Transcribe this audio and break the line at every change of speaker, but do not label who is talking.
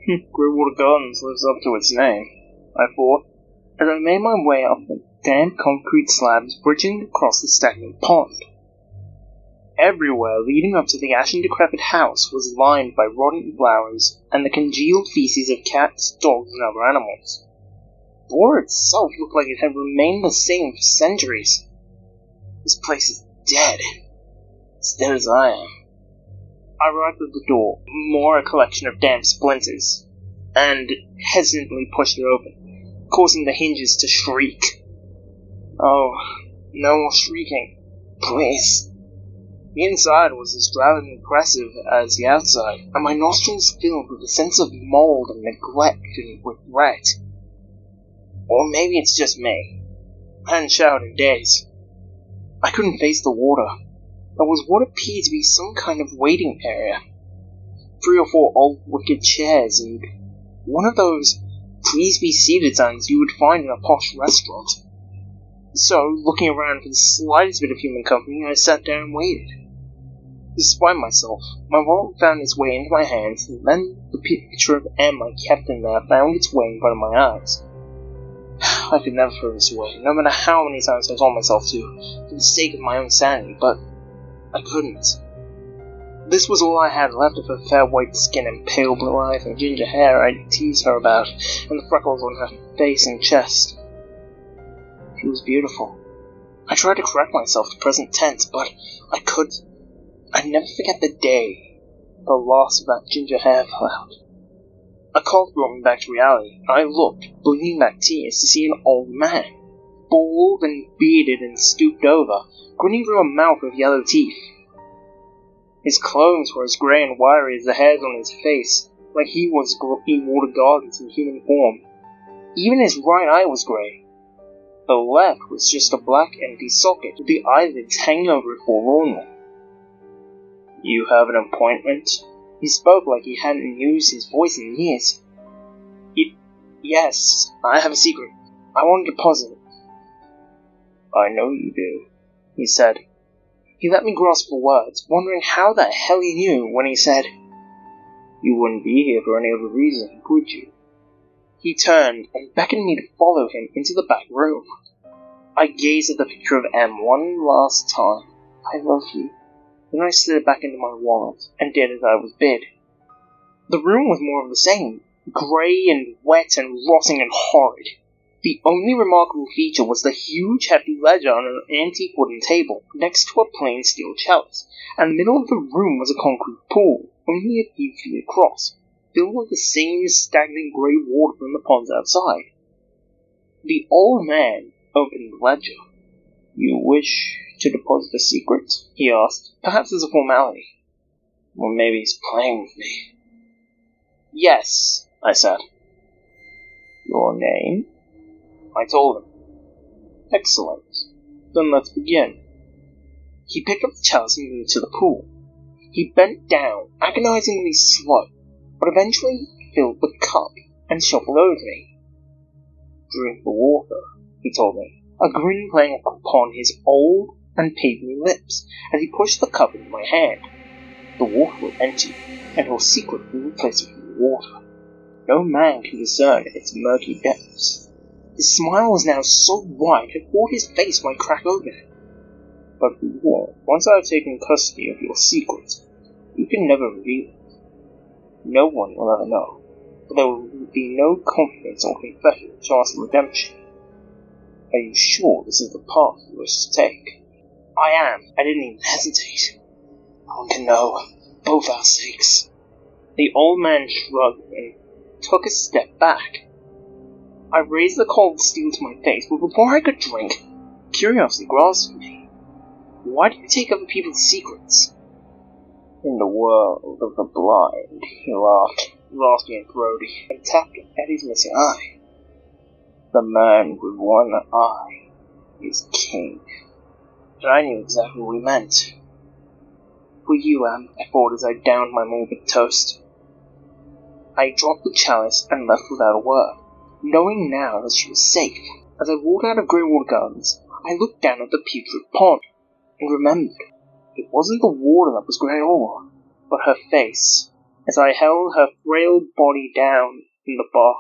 Greywater Gardens lives up to its name, I thought, as I made my way up the damp concrete slabs bridging across the stagnant pond. Everywhere leading up to the ashen decrepit house was lined by rotting flowers and the congealed feces of cats, dogs, and other animals. The water itself looked like it had remained the same for centuries. This place is dead. As dead as I am. I arrived at the door, more a collection of damp splinters, and hesitantly pushed it open, causing the hinges to shriek. Oh, no more shrieking. Please. The inside was as drab and impressive as the outside, and my nostrils filled with a sense of mold and neglect and regret. Or maybe it's just me. I hadn't showered in days. I couldn't face the water. There was what appeared to be some kind of waiting area. 3 or 4 old wicker chairs and one of those "please be seated" signs you would find in a posh restaurant. So, looking around for the slightest bit of human company, I sat down and waited. Despite myself, my wallet found its way into my hands, and then the picture of M I kept in there found its way in front of my eyes. I could never throw this away, no matter how many times I told myself to, for the sake of my own sanity, but I couldn't. This was all I had left of her fair white skin and pale blue eyes and ginger hair I'd teased her about, and the freckles on her face and chest. She was beautiful. I tried to correct myself to present tense, but I couldn't. I'd never forget the day the loss of that ginger hair fell out. A cold brought me back to reality, and I looked, bringing back tears, to see an old man, bald and bearded and stooped over, grinning through a mouth with yellow teeth. His clothes were as grey and wiry as the hairs on his face, like he was Greywater Gardens in human form. Even his right eye was grey. The left was just a black empty socket, with the eyelids hanging over it forlornly. You have an appointment? He spoke like he hadn't used his voice in years. Yes, I have a secret. I want to deposit it. I know you do, he said. He let me grasp for words, wondering how the hell he knew when he said, You wouldn't be here for any other reason, would you? He turned and beckoned me to follow him into the back room. I gazed at the picture of M one last time. I love you. Then I slid it back into my wallet and did as I was bid. The room was more of the same, grey and wet and rotting and horrid. The only remarkable feature was the huge hefty ledger on an antique wooden table next to a plain steel chalice, and in the middle of the room was a concrete pool, only a few feet across, filled with the same stagnant grey water from the ponds outside. The old man opened the ledger. You wish to deposit a secret? He asked, perhaps as a formality. Or maybe he's playing with me. Yes, I said. Your name? I told him. Excellent. Then let's begin. He picked up the chalice and moved to the pool. He bent down, agonizingly slow, but eventually filled the cup and shuffled over to me. Drink the water, he told me, a grin playing upon his old and papery lips as he pushed the cup into my hand. The water was empty, and your secret was replaced with water. No man can discern its murky depths. His smile was now so wide I thought his face might crack open. But once I have taken custody of your secret, you can never reveal it. No one will ever know, but there will be no confidence or confession to ask for redemption. Are you sure this is the path you wish to take? I am. I didn't even hesitate. I want to know, both our sakes. The old man shrugged and took a step back. I raised the cold steel to my face, but before I could drink, curiosity grasped me. Why do you take other people's secrets? In the world of the blind, he laughed, raspy and throaty, and tapped at his missing eye. The man with one eye is king. And I knew exactly what he meant. For you, I thought as I downed my morbid toast. I dropped the chalice and left without a word, knowing now that she was safe. As I walked out of Greywater Gardens, I looked down at the putrid pond, and remembered, it wasn't the water that was grey or, but her face, as I held her frail body down in the bath.